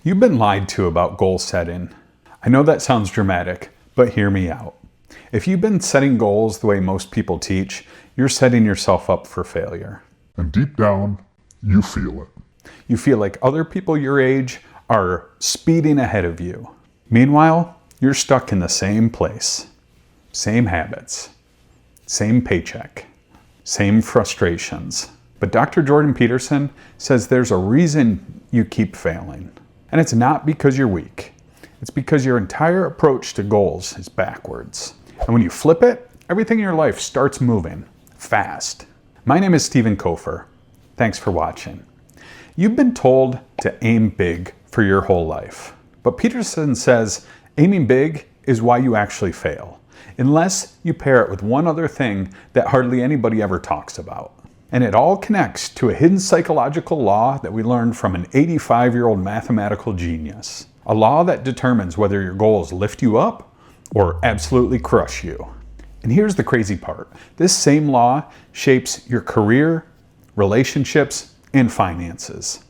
You've been lied to about goal setting. I know that sounds dramatic, but hear me out. If you've been setting goals the way most people teach, you're setting yourself up for failure. And deep down, you feel it. You feel like other people your age are speeding ahead of you. Meanwhile, you're stuck in the same place. Same habits. Same paycheck. Same frustrations. But Dr. Jordan Peterson says there's a reason you keep failing. And it's not because you're weak. It's because your entire approach to goals is backwards. And when you flip it, everything in your life starts moving fast. My name is Stephen Kofer. Thanks for watching. You've been told to aim big for your whole life. But Peterson says aiming big is why you actually fail, unless you pair it with one other thing that hardly anybody ever talks about. And it all connects to a hidden psychological law that we learned from an 85-year-old mathematical genius. A law that determines whether your goals lift you up or absolutely crush you. And here's the crazy part. This same law shapes your career, relationships, and finances.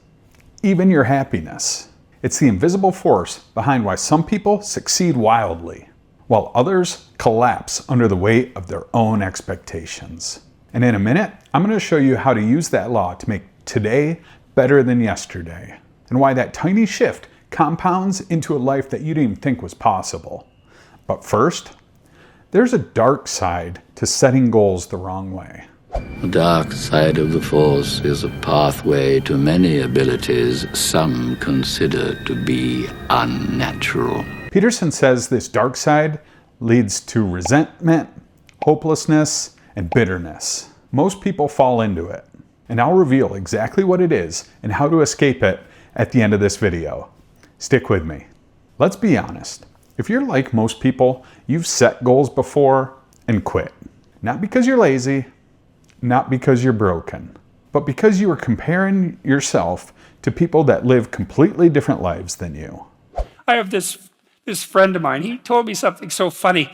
Even your happiness. It's the invisible force behind why some people succeed wildly, while others collapse under the weight of their own expectations. And in a minute, I'm going to show you how to use that law to make today better than yesterday, and why that tiny shift compounds into a life that you didn't even think was possible. But first, there's a dark side to setting goals the wrong way. The dark side of the Force is a pathway to many abilities some consider to be unnatural. Peterson says this dark side leads to resentment, hopelessness, and bitterness. Most people fall into it, and I'll reveal exactly what it is and how to escape it at the end of this video. Stick with me. Let's be honest. If you're like most people, you've set goals before and quit. Not because you're lazy, not because you're broken, but because you are comparing yourself to people that live completely different lives than you. I have this friend of mine. He told me something so funny.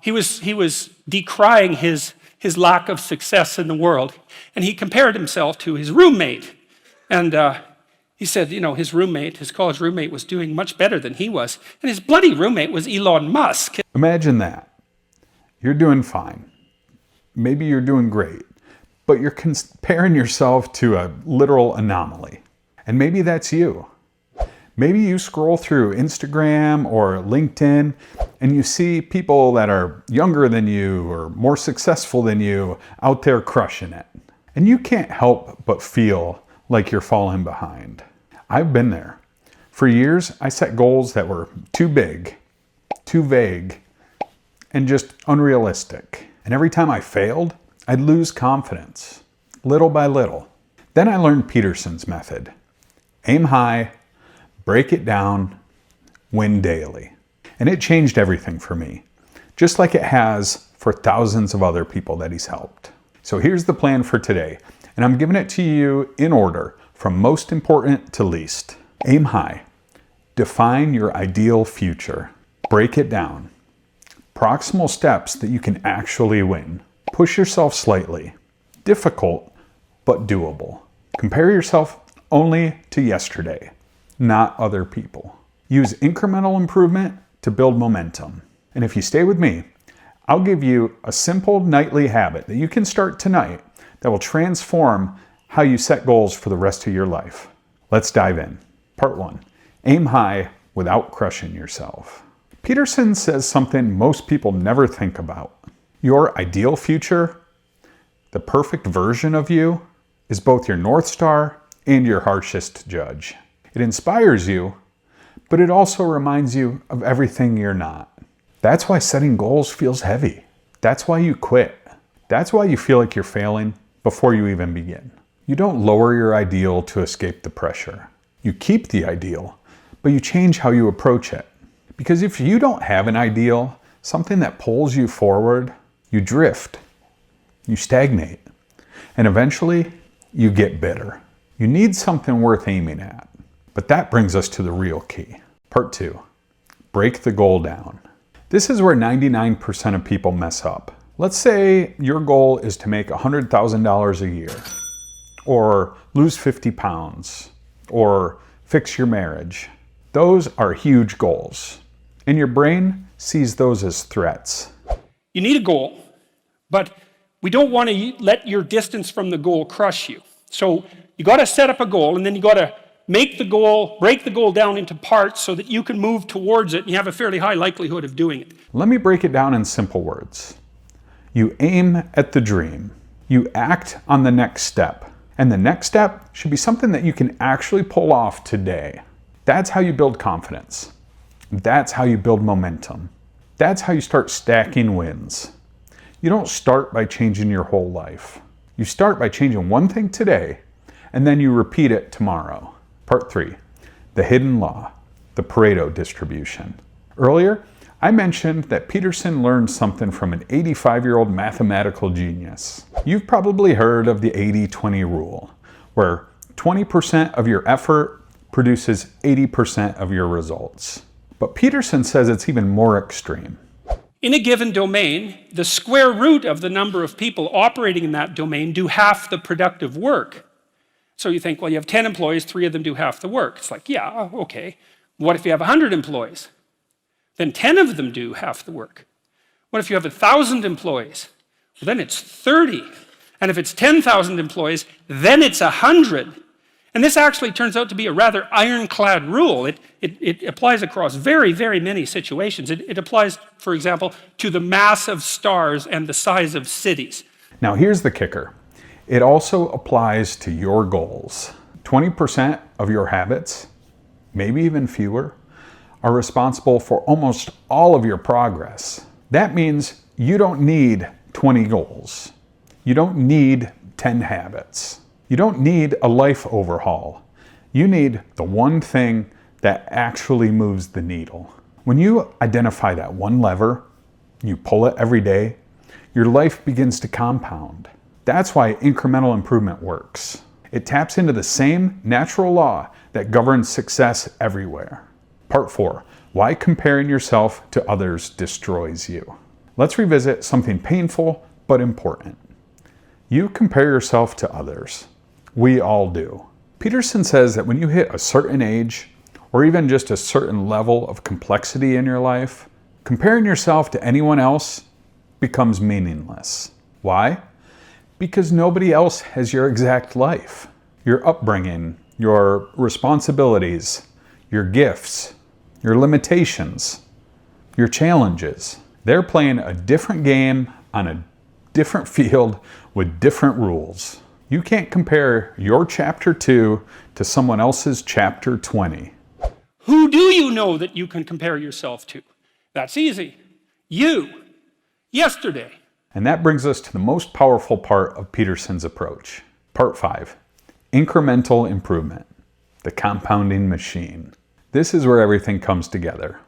He was decrying his lack of success in the world, and he compared himself to his roommate. And he said, you know, his college roommate was doing much better than he was, and his bloody roommate was Elon Musk. Imagine that. You're doing fine. Maybe you're doing great, but you're comparing yourself to a literal anomaly. And maybe that's you. Maybe you scroll through Instagram or LinkedIn and you see people that are younger than you or more successful than you out there crushing it. And you can't help but feel like you're falling behind. I've been there. For years, I set goals that were too big, too vague, and just unrealistic. And every time I failed, I'd lose confidence, little by little. Then I learned Peterson's method. Aim high, break it down, win daily. And it changed everything for me, just like it has for thousands of other people that he's helped. So here's the plan for today, and I'm giving it to you in order from most important to least. Aim high. Define your ideal future. Break it down. Proximal steps that you can actually win. Push yourself slightly. Difficult, but doable. Compare yourself only to yesterday, not other people. Use incremental improvement to build momentum. And if you stay with me, I'll give you a simple nightly habit that you can start tonight that will transform how you set goals for the rest of your life. Let's dive in. Part 1. Aim high without crushing yourself. Peterson says something most people never think about. Your ideal future, the perfect version of you, is both your North Star and your harshest judge. It inspires you, but it also reminds you of everything you're not. That's why setting goals feels heavy. That's why you quit. That's why you feel like you're failing before you even begin. You don't lower your ideal to escape the pressure. You keep the ideal, but you change how you approach it. Because if you don't have an ideal, something that pulls you forward, you drift, you stagnate, and eventually you get bitter. You need something worth aiming at. But that brings us to the real key. Part 2, break the goal down. This is where 99% of people mess up. Let's say your goal is to make $100,000 a year, or lose 50 pounds, or Fix your marriage. Those are huge goals, and your brain sees those as threats. You need a goal, but we don't want to let your distance from the goal crush you. So you got to set up a goal, and then you got to break the goal down into parts so that you can move towards it and you have a fairly high likelihood of doing it. Let me break it down in simple words. You aim at the dream. You act on the next step. And the next step should be something that you can actually pull off today. That's how you build confidence. That's how you build momentum. That's how you start stacking wins. You don't start by changing your whole life. You start by changing one thing today, and then you repeat it tomorrow. Part 3, the hidden law, the Pareto distribution. Earlier, I mentioned that Peterson learned something from an 85-year-old mathematical genius. You've probably heard of the 80-20 rule, where 20% of your effort produces 80% of your results. But Peterson says it's even more extreme. In a given domain, the square root of the number of people operating in that domain do half the productive work. So you think, well, you have 10 employees, 3 of them do half the work. It's like, yeah, okay. What if you have 100 employees? Then 10 of them do half the work. What if you have 1,000 employees? Well, then it's 30. And if it's 10,000 employees, then it's 100. And this actually turns out to be a rather ironclad rule. It applies across very, very many situations. It applies, for example, to the mass of stars and the size of cities. Now here's the kicker. It also applies to your goals. 20% of your habits, maybe even fewer, are responsible for almost all of your progress. That means you don't need 20 goals. You don't need 10 habits. You don't need a life overhaul. You need the one thing that actually moves the needle. When you identify that one lever, you pull it every day, your life begins to compound. That's why incremental improvement works. It taps into the same natural law that governs success everywhere. Part 4, why comparing yourself to others destroys you. Let's revisit something painful but important. You compare yourself to others. We all do. Peterson says that when you hit a certain age, or even just a certain level of complexity in your life, comparing yourself to anyone else becomes meaningless. Why? Because nobody else has your exact life. Your upbringing, your responsibilities, your gifts, your limitations, your challenges. They're playing a different game on a different field with different rules. You can't compare your chapter 2 to someone else's chapter 20. Who do you know that you can compare yourself to? That's easy. You. Yesterday. And that brings us to the most powerful part of Peterson's approach. Part 5, incremental improvement, the compounding machine. This is where everything comes together.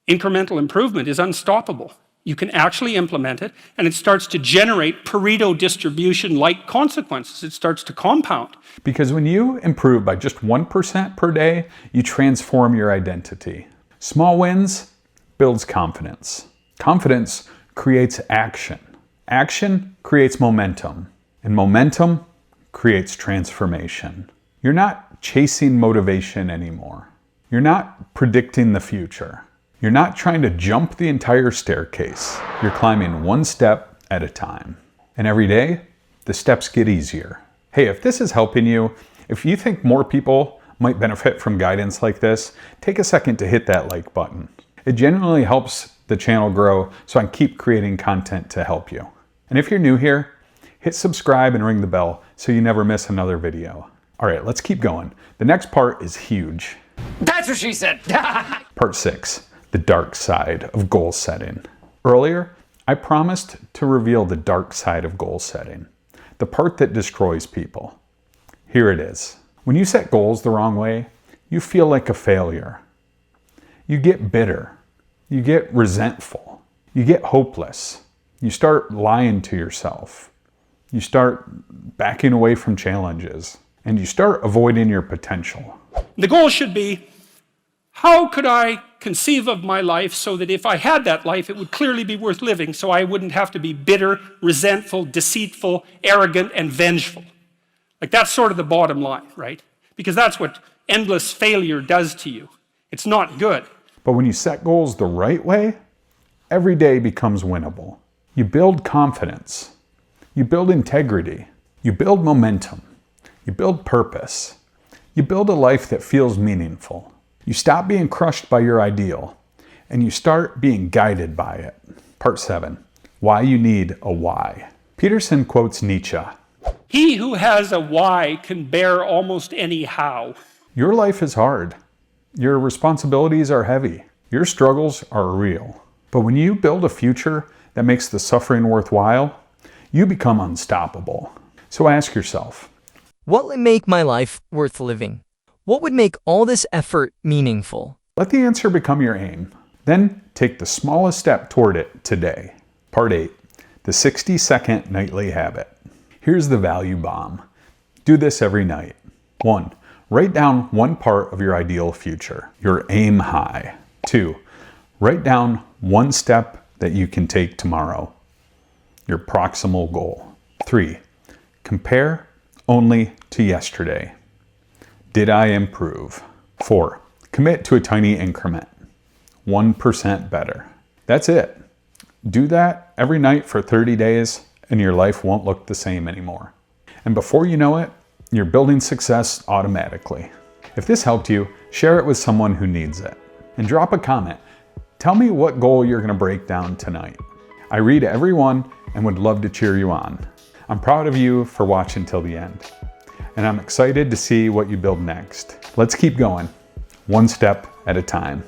Incremental improvement is unstoppable. You can actually implement it, and it starts to generate Pareto distribution-like consequences. It starts to compound. Because when you improve by just 1% per day, you transform your identity. Small wins builds confidence. Confidence creates action. Action creates momentum, and momentum creates transformation. You're not chasing motivation anymore. You're not predicting the future. You're not trying to jump the entire staircase. You're climbing one step at a time. And every day, the steps get easier. Hey, if this is helping you, if you think more people might benefit from guidance like this, take a second to hit that like button. It genuinely helps the channel grow so I can keep creating content to help you. And if you're new here, hit subscribe and ring the bell so you never miss another video. All right, let's keep going. The next part is huge. That's what she said. Part 6, the dark side of goal setting. Earlier, I promised to reveal the dark side of goal setting, the part that destroys people. Here it is. When you set goals the wrong way, you feel like a failure. You get bitter. You get resentful. You get hopeless. You start lying to yourself. You start backing away from challenges. And you start avoiding your potential. The goal should be, how could I conceive of my life so that if I had that life, it would clearly be worth living, so I wouldn't have to be bitter, resentful, deceitful, arrogant, and vengeful. Like, that's sort of the bottom line, right? Because that's what endless failure does to you. It's not good. But when you set goals the right way, every day becomes winnable. You build confidence. You build integrity. You build momentum. You build purpose. You build a life that feels meaningful. You stop being crushed by your ideal, and you start being guided by it. Part 7, why you need a why. Peterson quotes Nietzsche. He who has a why can bear almost any how. Your life is hard. Your responsibilities are heavy. Your struggles are real. But when you build a future that makes the suffering worthwhile, you become unstoppable. So ask yourself, what would make my life worth living? What would make all this effort meaningful? let the answer become your aim. Then take the smallest step toward it today. Part 8, the 60-second nightly habit. Here's the value bomb. Do this every night. 1, write down one part of your ideal future, your aim high. 2, write down one step that you can take tomorrow, your proximal goal. 3, compare only to yesterday. Did I improve? 4, commit to a tiny increment. 1% better. That's it. Do that every night for 30 days and your life won't look the same anymore. And before you know it, you're building success automatically. If this helped you, share it with someone who needs it. And drop a comment. Tell me what goal you're going to break down tonight. I read every one and would love to cheer you on. I'm proud of you for watching till the end. And I'm excited to see what you build next. Let's keep going, one step at a time.